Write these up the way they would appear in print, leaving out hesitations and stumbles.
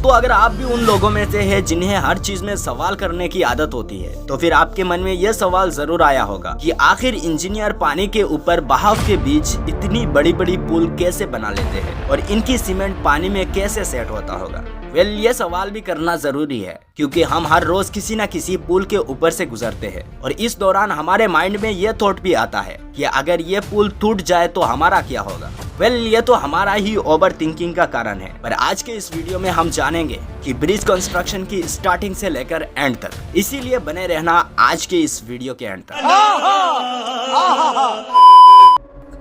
दोस्तों अगर आप भी उन लोगों में से हैं जिन्हें हर चीज में सवाल करने की आदत होती है तो फिर आपके मन में यह सवाल जरूर आया होगा कि आखिर इंजीनियर पानी के ऊपर बहाव के बीच इतनी बड़ी बड़ी पुल कैसे बना लेते हैं और इनकी सीमेंट पानी में कैसे सेट होता होगा। ये सवाल भी करना जरूरी है क्योंकि हम हर रोज किसी न किसी पुल के ऊपर से गुजरते हैं और इस दौरान हमारे माइंड में ये थॉट भी आता है कि अगर ये पुल टूट जाए तो हमारा क्या होगा। ये तो हमारा ही ओवर थिंकिंग का कारण है। पर आज के इस वीडियो में हम जानेंगे कि ब्रिज कंस्ट्रक्शन की स्टार्टिंग से लेकर एंड तक, इसीलिए बने रहना आज के इस वीडियो के एंड तक।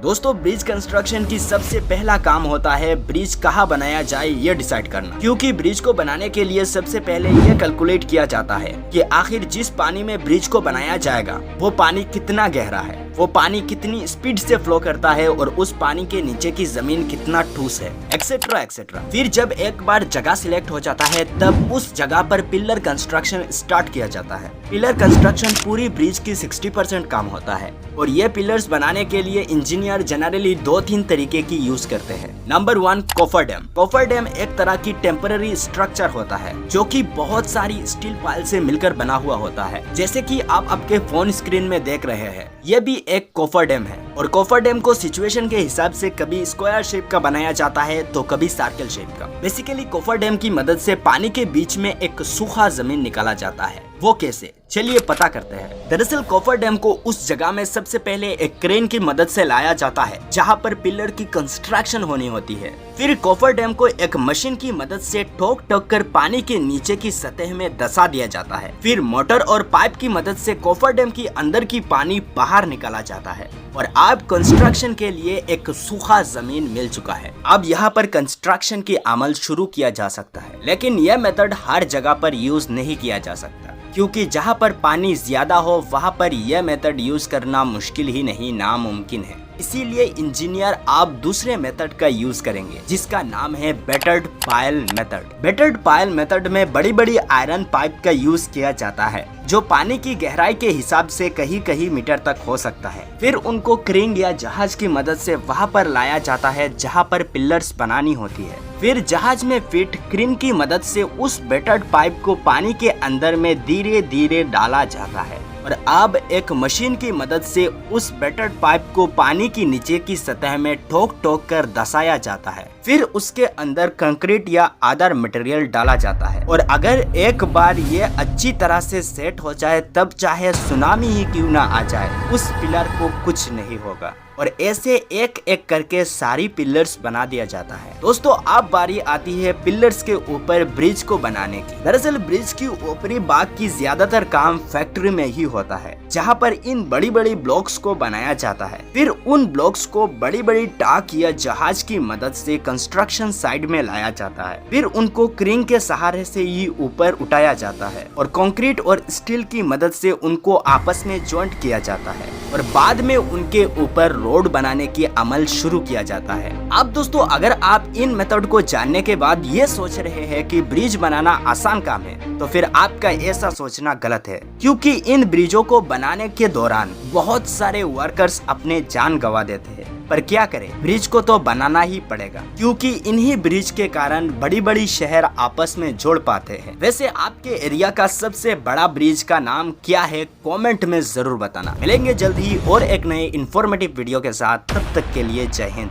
दोस्तों ब्रिज कंस्ट्रक्शन की सबसे पहला काम होता है ब्रिज कहाँ बनाया जाए ये डिसाइड करना, क्योंकि ब्रिज को बनाने के लिए सबसे पहले ये कैलकुलेट किया जाता है कि आखिर जिस पानी में ब्रिज को बनाया जाएगा वो पानी कितना गहरा है, वो पानी कितनी स्पीड से फ्लो करता है और उस पानी के नीचे की जमीन कितना ठोस है, एक्सेट्रा एक्सेट्रा। फिर जब एक बार जगह सिलेक्ट हो जाता है तब उस जगह पर पिलर कंस्ट्रक्शन स्टार्ट किया जाता है। पिलर कंस्ट्रक्शन पूरी ब्रिज की 60% काम होता है और ये पिलर्स बनाने के लिए इंजीनियर जनरली 2-3 तरीके की यूज करते हैं। Number 1 coffer dam. Coffer dam एक तरह की टेम्पररी स्ट्रक्चर होता है जो कि बहुत सारी स्टील पाइल से मिलकर बना हुआ होता है, जैसे कि आप आपके फोन स्क्रीन में देख रहे हैं। यह भी एक कोफर डैम है और कोफर डैम को सिचुएशन के हिसाब से कभी स्क्वायर शेप का बनाया जाता है तो कभी सर्कल शेप का। बेसिकली कोफर डैम की मदद से पानी के बीच में एक सूखा जमीन निकाला जाता है। वो कैसे, चलिए पता करते हैं। दरअसल कोफर डैम को उस जगह में सबसे पहले एक क्रेन की मदद से लाया जाता है जहां पर पिलर की कंस्ट्रक्शन होनी होती है। फिर कोफर डैम को एक मशीन की मदद से ठोक ठोक कर पानी के नीचे की सतह में दसा दिया जाता है। फिर मोटर और पाइप की मदद से कोफर डैम की अंदर की पानी बाहर निकाला जाता है और अब कंस्ट्रक्शन के लिए एक सूखा जमीन मिल चुका है। अब यहाँ पर कंस्ट्रक्शन की अमल शुरू किया जा सकता है, लेकिन यह मेथड हर जगह पर यूज नहीं किया जा सकता क्योंकि जहाँ पर पानी ज्यादा हो वहाँ पर यह मेथड यूज करना मुश्किल ही नहीं नामुमकिन है। इसीलिए इंजीनियर आप दूसरे मेथड का यूज करेंगे जिसका नाम है battered pile method. Battered pile method में बड़ी बड़ी आयरन पाइप का यूज किया जाता है जो पानी की गहराई के हिसाब से कहीं कहीं मीटर तक हो सकता है। फिर उनको क्रेन या जहाज की मदद से वहां पर लाया जाता है जहां पर पिलर्स बनानी होती है। फिर जहाज में फिट क्रेन की मदद से उस बेटर्ड पाइप को पानी के अंदर में धीरे धीरे डाला जाता है और अब एक मशीन की मदद से उस बेटर्ड पाइप को पानी की नीचे की सतह में ठोक ठोक कर दसाया जाता है। फिर उसके अंदर कंक्रीट या अदर मटेरियल डाला जाता है और अगर एक बार ये अच्छी तरह से सेट हो जाए तब चाहे सुनामी ही क्यों ना आ जाए उस पिलर को कुछ नहीं होगा और ऐसे एक एक करके सारी पिलर्स बना दिया जाता है। दोस्तों अब बारी आती है पिलर्स के ऊपर ब्रिज को बनाने की। दरअसल ब्रिज की ऊपरी भाग की ज्यादातर काम फैक्ट्री में ही होता है जहां पर इन बड़ी बड़ी ब्लॉक्स को बनाया जाता है। फिर उन ब्लॉक्स को बड़ी बड़ी टाक या जहाज की मदद से कंस्ट्रक्शन साइड में लाया जाता है। फिर उनको क्रेन के सहारे से ही ऊपर उठाया जाता है और कंक्रीट और स्टील की मदद से उनको आपस में जॉइंट किया जाता है और बाद में उनके ऊपर रोड बनाने की अमल शुरू किया जाता है। अब दोस्तों अगर आप इन मेथड को जानने के बाद ये सोच रहे हैं कि ब्रिज बनाना आसान काम है तो फिर आपका ऐसा सोचना गलत है, क्योंकि इन ब्रिजों को बनाने के दौरान बहुत सारे वर्कर्स अपने जान गंवा देते हैं। पर क्या करें, ब्रिज को तो बनाना ही पड़ेगा क्योंकि इन्हीं ब्रिज के कारण बड़ी बड़ी शहर आपस में जोड़ पाते हैं। वैसे आपके एरिया का सबसे बड़ा ब्रिज का नाम क्या है कमेंट में जरूर बताना। मिलेंगे जल्द ही और एक नए इंफॉर्मेटिव वीडियो के साथ, तब तक के लिए जय हिंद।